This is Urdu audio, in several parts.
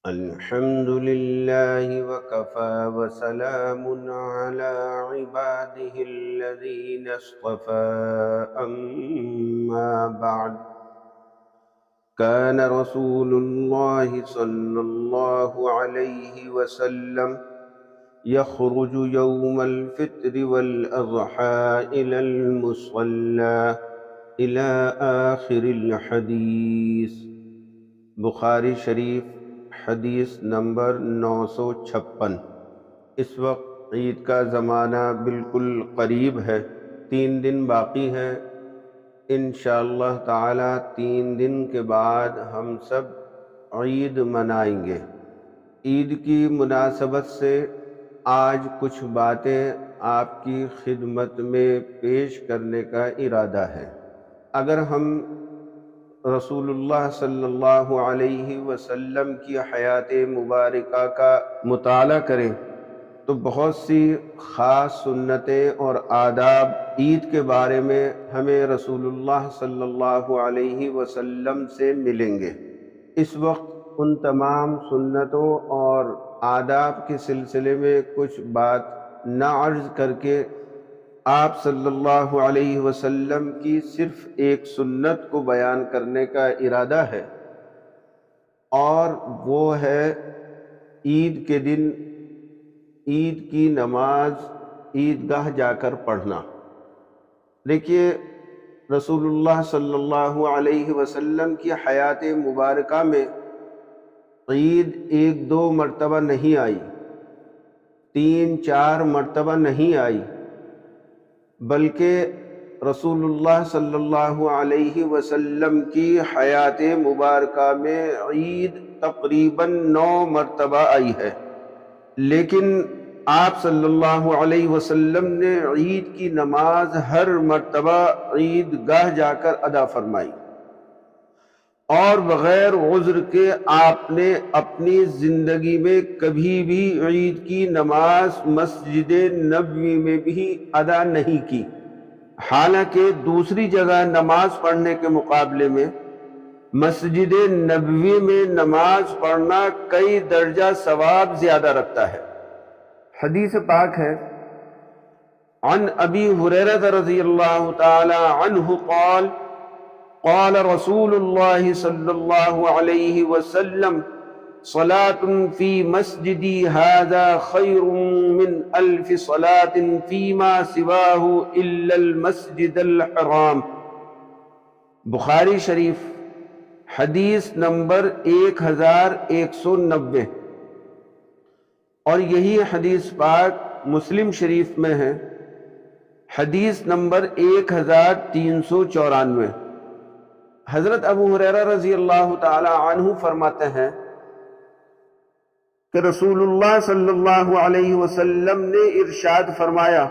الحمد لله وكفى وسلام على عباده الذين اصطفى أما بعد كان رسول الله صلى الله عليه وسلم يخرج يوم الفطر والأضحى إلى المصلى إلى آخر الحديث۔ بخاری شریف حدیث نمبر 956۔ اس وقت عید کا زمانہ بالکل قریب ہے، 3 دن باقی ہیں۔ انشاءاللہ تعالی 3 دن کے بعد ہم سب عید منائیں گے۔ عید کی مناسبت سے آج کچھ باتیں آپ کی خدمت میں پیش کرنے کا ارادہ ہے۔ اگر ہم رسول اللہ صلی اللہ علیہ وسلم کی حیات مبارکہ کا مطالعہ کریں تو بہت سی خاص سنتیں اور آداب عید کے بارے میں ہمیں رسول اللہ صلی اللہ علیہ وسلم سے ملیں گے۔ اس وقت ان تمام سنتوں اور آداب کے سلسلے میں کچھ بات نہ عرض کر کے آپ صلی اللہ علیہ وسلم کی صرف ایک سنت کو بیان کرنے کا ارادہ ہے، اور وہ ہے عید کے دن عید کی نماز عیدگاہ جا کر پڑھنا۔ دیکھیے، رسول اللہ صلی اللہ علیہ وسلم کی حیات مبارکہ میں عید 1-2 مرتبہ نہیں آئی، 3-4 مرتبہ نہیں آئی، بلکہ رسول اللہ صلی اللہ علیہ وسلم کی حیات مبارکہ میں عید تقریباً 9 مرتبہ آئی ہے، لیکن آپ صلی اللہ علیہ وسلم نے عید کی نماز ہر مرتبہ عید گاہ جا کر ادا فرمائی، اور بغیر عذر کے آپ نے اپنی زندگی میں کبھی بھی عید کی نماز مسجد نبوی میں بھی ادا نہیں کی۔ حالانکہ دوسری جگہ نماز پڑھنے کے مقابلے میں مسجد نبوی میں نماز پڑھنا کئی درجہ ثواب زیادہ رکھتا ہے۔ حدیث پاک ہے، عن ابی ہریرہ رضی اللہ تعالی عنہ قال قال رسول اللہ صلی اللہ علیہ وسلم صلاة فی مسجدی ھذا خیر من 1000 صلاة فیما سواہ الا المسجد الحرام۔ بخاری شریف حدیث نمبر 1190، اور یہی حدیث پاک مسلم شریف میں ہے، حدیث نمبر 1394۔ حضرت ابو ہریرہ رضی اللہ تعالی عنہ فرماتے ہیں کہ رسول اللہ صلی اللہ علیہ وسلم نے ارشاد فرمایا،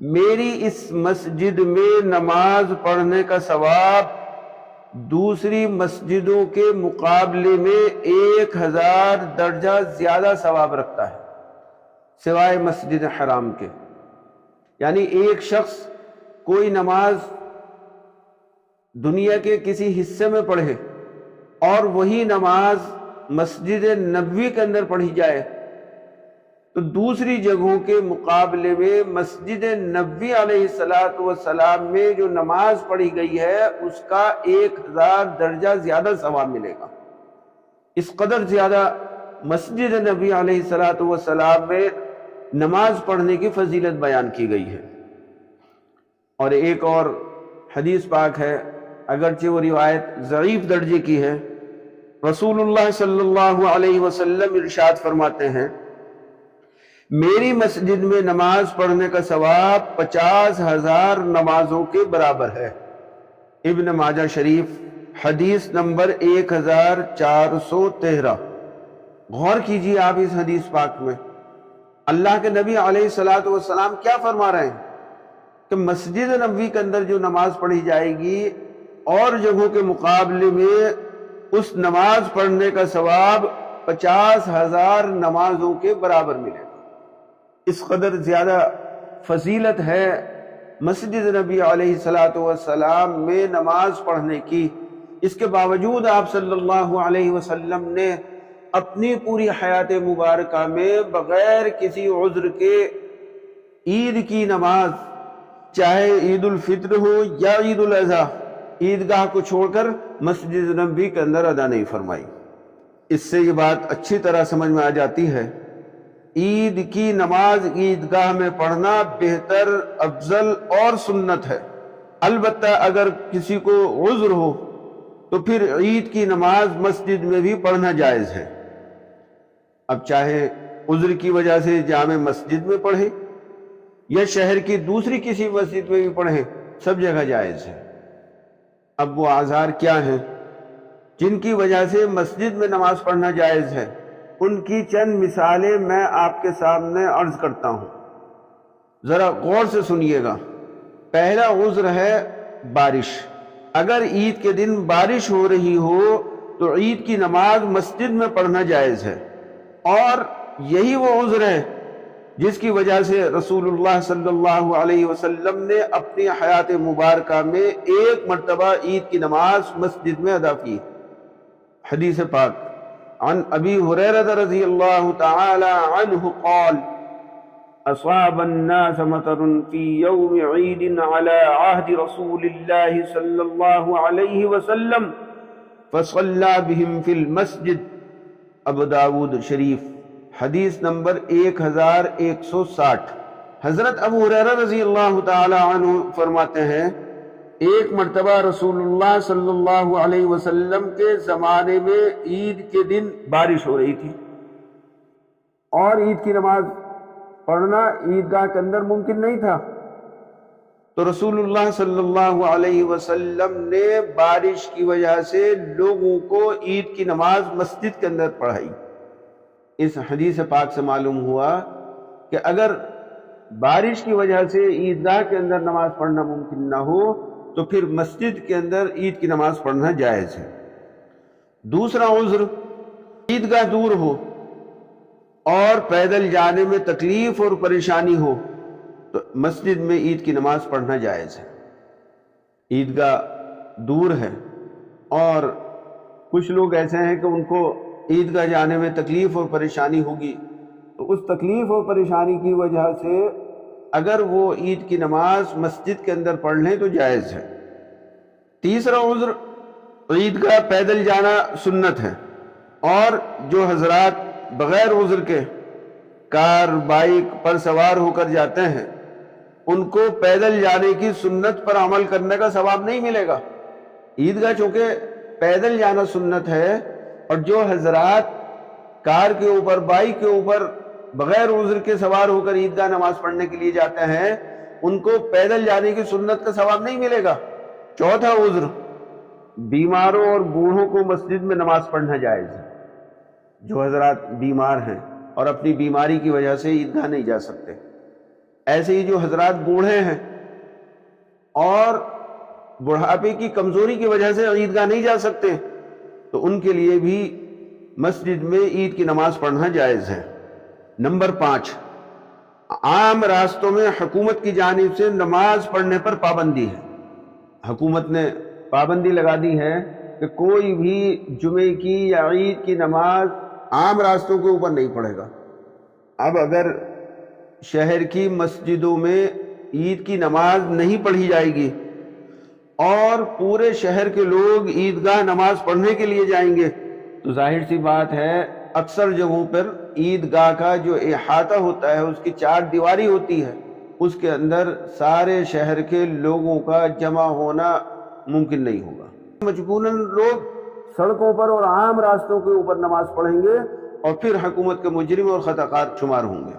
میری اس مسجد میں نماز پڑھنے کا ثواب دوسری مسجدوں کے مقابلے میں 1000 درجہ زیادہ ثواب رکھتا ہے، سوائے مسجد حرام کے۔ یعنی ایک شخص کوئی نماز دنیا کے کسی حصے میں پڑھے اور وہی نماز مسجد نبوی کے اندر پڑھی جائے تو دوسری جگہوں کے مقابلے میں مسجد نبوی علیہ السلام میں جو نماز پڑھی گئی ہے اس کا 1000 درجہ زیادہ ثواب ملے گا۔ اس قدر زیادہ مسجد نبوی علیہ السلام میں نماز پڑھنے کی فضیلت بیان کی گئی ہے۔ اور ایک اور حدیث پاک ہے، اگرچہ وہ روایت ضعیف درجے کی ہے، رسول اللہ صلی اللہ علیہ وسلم ارشاد فرماتے ہیں، میری مسجد میں نماز پڑھنے کا ثواب 50,000 نمازوں کے برابر ہے۔ ابن ماجہ شریف حدیث نمبر 1413۔ غور کیجیے آپ اس حدیث پاک میں اللہ کے نبی علیہ السلام کیا فرما رہے ہیں کہ مسجد نبوی کے اندر جو نماز پڑھی جائے گی اور جگہوں کے مقابلے میں اس نماز پڑھنے کا ثواب 50,000 نمازوں کے برابر ملے گا۔ اس قدر زیادہ فضیلت ہے مسجد نبی علیہ السلام میں نماز پڑھنے کی، اس کے باوجود آپ صلی اللہ علیہ وسلم نے اپنی پوری حیات مبارکہ میں بغیر کسی عذر کے عید کی نماز، چاہے عید الفطر ہو یا عید الاضحیٰ، عیدگاہ کو چھوڑ کر مسجد نبوی کے اندر ادا نہیں فرمائی۔ اس سے یہ بات اچھی طرح سمجھ میں آ جاتی ہے، عید کی نماز عیدگاہ میں پڑھنا بہتر، افضل اور سنت ہے۔ البتہ اگر کسی کو عذر ہو تو پھر عید کی نماز مسجد میں بھی پڑھنا جائز ہے۔ اب چاہے عذر کی وجہ سے جامع مسجد میں پڑھے یا شہر کی دوسری کسی مسجد میں بھی پڑھیں، سب جگہ جائز ہے۔ اب وہ اعذار کیا ہیں جن کی وجہ سے مسجد میں نماز پڑھنا جائز ہے؟ ان کی چند مثالیں میں آپ کے سامنے عرض کرتا ہوں، ذرا غور سے سنیے گا۔ پہلا عذر ہے بارش۔ اگر عید کے دن بارش ہو رہی ہو تو عید کی نماز مسجد میں پڑھنا جائز ہے، اور یہی وہ عذر ہے جس کی وجہ سے رسول اللہ صلی اللہ علیہ وسلم نے اپنی حیات مبارکہ میں ایک مرتبہ عید کی نماز مسجد میں ادا کی۔ حدیث پاک عن ابی ہریرہ رضی اللہ تعالی عنہ قال اصاب الناس مطر في يوم عيد على عهد رسول الله صلى الله عليه وسلم فصلى بهم في المسجد۔ ابو داود شریف، حدیث نمبر 1160۔ حضرت ابو ہریرہ رضی اللہ تعالی عنہ فرماتے ہیں، ایک مرتبہ رسول اللہ صلی اللہ علیہ وسلم کے زمانے میں عید کے دن بارش ہو رہی تھی، اور عید کی نماز پڑھنا عیدگاہ کے اندر ممکن نہیں تھا، تو رسول اللہ صلی اللہ علیہ وسلم نے بارش کی وجہ سے لوگوں کو عید کی نماز مسجد کے اندر پڑھائی۔ اس حدیث پاک سے معلوم ہوا کہ اگر بارش کی وجہ سے عیدگاہ کے اندر نماز پڑھنا ممکن نہ ہو تو پھر مسجد کے اندر عید کی نماز پڑھنا جائز ہے۔ دوسرا عذر، عیدگاہ دور ہو اور پیدل جانے میں تکلیف اور پریشانی ہو تو مسجد میں عید کی نماز پڑھنا جائز ہے۔ عیدگاہ دور ہے اور کچھ لوگ ایسے ہیں کہ ان کو عیدگاہ جانے میں تکلیف اور پریشانی ہوگی، تو اس تکلیف اور پریشانی کی وجہ سے اگر وہ عید کی نماز مسجد کے اندر پڑھ لیں تو جائز ہے۔ تیسرا عذر، عیدگاہ پیدل جانا سنت ہے، اور جو حضرات بغیر عذر کے کار بائک پر سوار ہو کر جاتے ہیں ان کو پیدل جانے کی سنت پر عمل کرنے کا ثواب نہیں ملے گا۔ عیدگاہ چونکہ پیدل جانا سنت ہے، اور جو حضرات کار کے اوپر بائک کے اوپر بغیر عذر کے سوار ہو کر عیدگاہ نماز پڑھنے کے لیے جاتے ہیں ان کو پیدل جانے کی سنت کا ثواب نہیں ملے گا۔ چوتھا عذر، بیماروں اور بوڑھوں کو مسجد میں نماز پڑھنا جائز ہے۔ جو حضرات بیمار ہیں اور اپنی بیماری کی وجہ سے عیدگاہ نہیں جا سکتے، ایسے ہی جو حضرات بوڑھے ہیں اور بڑھاپے کی کمزوری کی وجہ سے عیدگاہ نہیں جا سکتے، تو ان کے لیے بھی مسجد میں عید کی نماز پڑھنا جائز ہے۔ نمبر 5، عام راستوں میں حکومت کی جانب سے نماز پڑھنے پر پابندی ہے۔ حکومت نے پابندی لگا دی ہے کہ کوئی بھی جمعے کی یا عید کی نماز عام راستوں کے اوپر نہیں پڑھے گا۔ اب اگر شہر کی مسجدوں میں عید کی نماز نہیں پڑھی جائے گی اور پورے شہر کے لوگ عیدگاہ نماز پڑھنے کے لیے جائیں گے تو ظاہر سی بات ہے اکثر جگہوں پر عیدگاہ کا جو احاطہ ہوتا ہے، اس کی 4 دیواری ہوتی ہے، اس کے اندر سارے شہر کے لوگوں کا جمع ہونا ممکن نہیں ہوگا۔ مجبوراً لوگ سڑکوں پر اور عام راستوں کے اوپر نماز پڑھیں گے اور پھر حکومت کے مجرم اور خطا کار شمار ہوں گے۔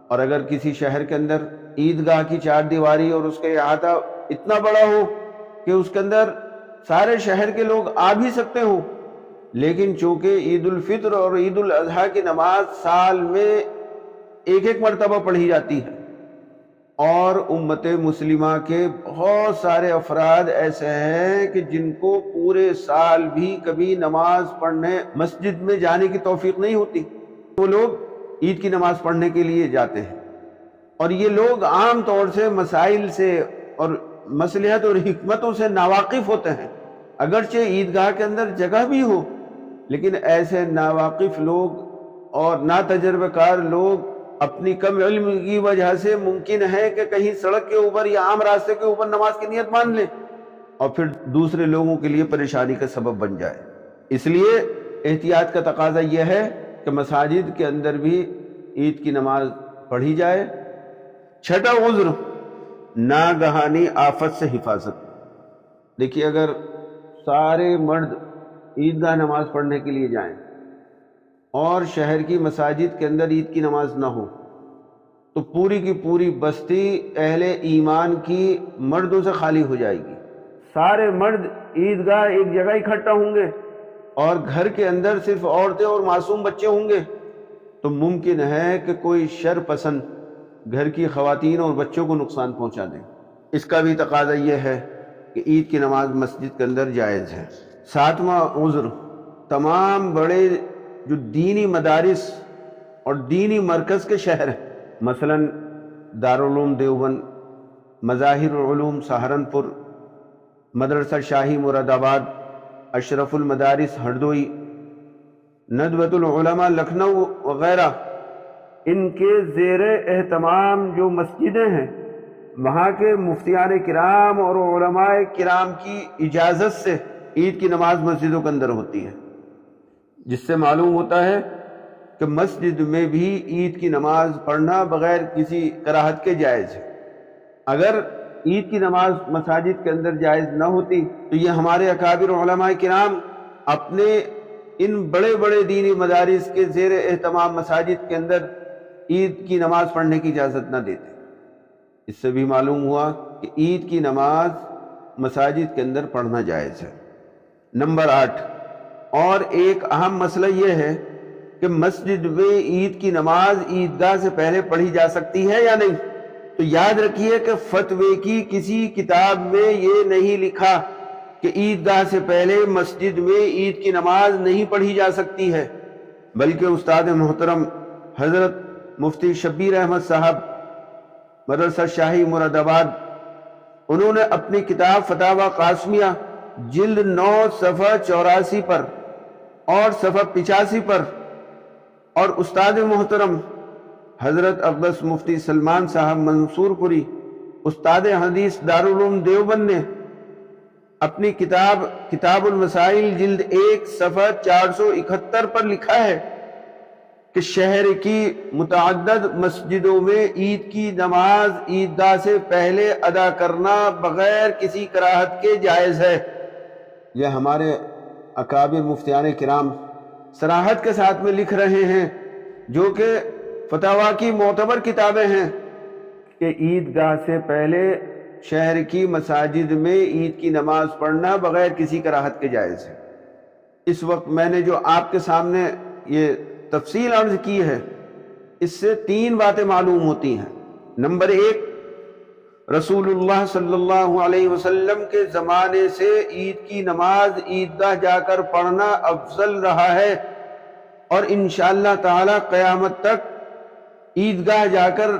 اور اگر کسی شہر کے اندر عیدگاہ کی 4 دیواری اور اس کا احاطہ اتنا بڑا ہو کہ اس کے اندر سارے شہر کے لوگ آ بھی سکتے ہوں، لیکن چونکہ عید الفطر اور عید الاضحیٰ کی نماز سال میں ایک مرتبہ پڑھی جاتی ہے، اور امت مسلمہ کے بہت سارے افراد ایسے ہیں کہ جن کو پورے سال بھی کبھی نماز پڑھنے مسجد میں جانے کی توفیق نہیں ہوتی، وہ لوگ عید کی نماز پڑھنے کے لیے جاتے ہیں۔ اور یہ لوگ عام طور سے مسائل سے اور مصلحت اور حکمتوں سے ناواقف ہوتے ہیں۔ اگرچہ عیدگاہ کے اندر جگہ بھی ہو لیکن ایسے ناواقف لوگ اور ناتجربہ کار لوگ اپنی کم علم کی وجہ سے ممکن ہے کہ کہیں سڑک کے اوپر یا عام راستے کے اوپر نماز کی نیت مان لیں اور پھر دوسرے لوگوں کے لیے پریشانی کا سبب بن جائے۔ اس لیے احتیاط کا تقاضا یہ ہے کہ مساجد کے اندر بھی عید کی نماز پڑھی جائے۔ چھٹا عذر، ناگہانی آفت سے حفاظت۔ دیکھیے اگر سارے مرد عیدگاہ نماز پڑھنے کے لیے جائیں اور شہر کی مساجد کے اندر عید کی نماز نہ ہو تو پوری کی پوری بستی اہل ایمان کی مردوں سے خالی ہو جائے گی۔ سارے مرد عیدگاہ ایک جگہ اکٹھا ہوں گے اور گھر کے اندر صرف عورتیں اور معصوم بچے ہوں گے، تو ممکن ہے کہ کوئی شر پسند گھر کی خواتین اور بچوں کو نقصان پہنچا دیں۔ اس کا بھی تقاضا یہ ہے کہ عید کی نماز مسجد کے اندر جائز ہے۔ ساتواں عذر، تمام بڑے جو دینی مدارس اور دینی مرکز کے شہر ہیں، مثلا دارالعلوم دیوبند، مظاہر العلوم سہارنپور، مدرسہ شاہی مراد آباد، اشرف المدارس ہردوئی، ندوۃ العلماء لکھنؤ وغیرہ، ان کے زیر اہتمام جو مسجدیں ہیں، وہاں کے مفتیان کرام اور علماء کرام کی اجازت سے عید کی نماز مسجدوں کے اندر ہوتی ہے، جس سے معلوم ہوتا ہے کہ مسجد میں بھی عید کی نماز پڑھنا بغیر کسی کراہت کے جائز ہے۔ اگر عید کی نماز مساجد کے اندر جائز نہ ہوتی تو یہ ہمارے اکابر علماء کرام اپنے ان بڑے بڑے دینی مدارس کے زیر اہتمام مساجد کے اندر عید کی نماز پڑھنے کی اجازت نہ دیتے۔ اس سے بھی معلوم ہوا کہ عید کی نماز مساجد کے اندر پڑھنا جائز ہے۔ نمبر 8، اور ایک اہم مسئلہ یہ ہے کہ مسجد میں عید کی نماز عیدگاہ سے پہلے پڑھی جا سکتی ہے یا نہیں۔ تو یاد رکھیے کہ فتوے کی کسی کتاب میں یہ نہیں لکھا کہ عیدگاہ سے پہلے مسجد میں عید کی نماز نہیں پڑھی جا سکتی ہے، بلکہ استاد محترم حضرت مفتی شبیر احمد صاحب مدرسہ شاہی مراد آباد، انہوں نے اپنی کتاب فتاوی قاسمیہ جلد 9 صفحہ 84 پر اور صفحہ 85 پر، اور استاد محترم حضرت اقدس مفتی سلمان صاحب منصور پوری استاد حدیث دارالعلوم دیوبند نے اپنی کتاب المسائل جلد 1 صفحہ 471 پر لکھا ہے کہ شہر کی متعدد مسجدوں میں عید کی نماز عیدگاہ سے پہلے ادا کرنا بغیر کسی کراہت کے جائز ہے۔ یہ ہمارے اکابر مفتیان کرام صراحت کے ساتھ میں لکھ رہے ہیں، جو کہ فتاوی کی معتبر کتابیں ہیں، کہ عیدگاہ سے پہلے شہر کی مساجد میں عید کی نماز پڑھنا بغیر کسی کراہت کے جائز ہے۔ اس وقت میں نے جو آپ کے سامنے یہ تفصیل عرض کی ہے، اس سے 3 باتیں معلوم ہوتی ہیں۔ نمبر 1، رسول اللہ صلی اللہ علیہ وسلم کے زمانے سے عید کی نماز عیدگاہ جا کر پڑھنا افضل رہا ہے، اور انشاءاللہ تعالی قیامت تک عیدگاہ جا کر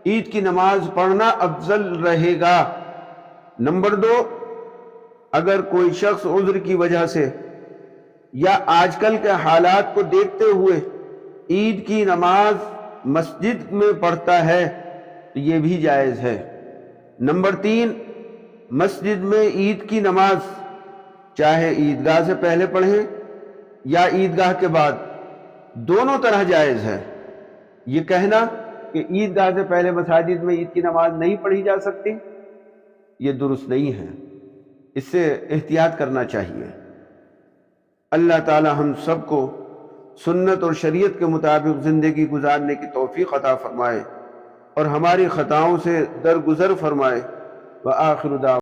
عید کی نماز پڑھنا افضل رہے گا۔ نمبر 2، اگر کوئی شخص عذر کی وجہ سے یا آج کل کے حالات کو دیکھتے ہوئے عید کی نماز مسجد میں پڑھتا ہے تو یہ بھی جائز ہے۔ نمبر 3، مسجد میں عید کی نماز چاہے عیدگاہ سے پہلے پڑھیں یا عیدگاہ کے بعد، دونوں طرح جائز ہے۔ یہ کہنا کہ عیدگاہ سے پہلے مساجد میں عید کی نماز نہیں پڑھی جا سکتی، یہ درست نہیں ہے، اس سے احتیاط کرنا چاہیے۔ اللہ تعالی ہم سب کو سنت اور شریعت کے مطابق زندگی گزارنے کی توفیق عطا فرمائے اور ہماری خطاؤں سے درگزر فرمائے۔ وآخر دعوانا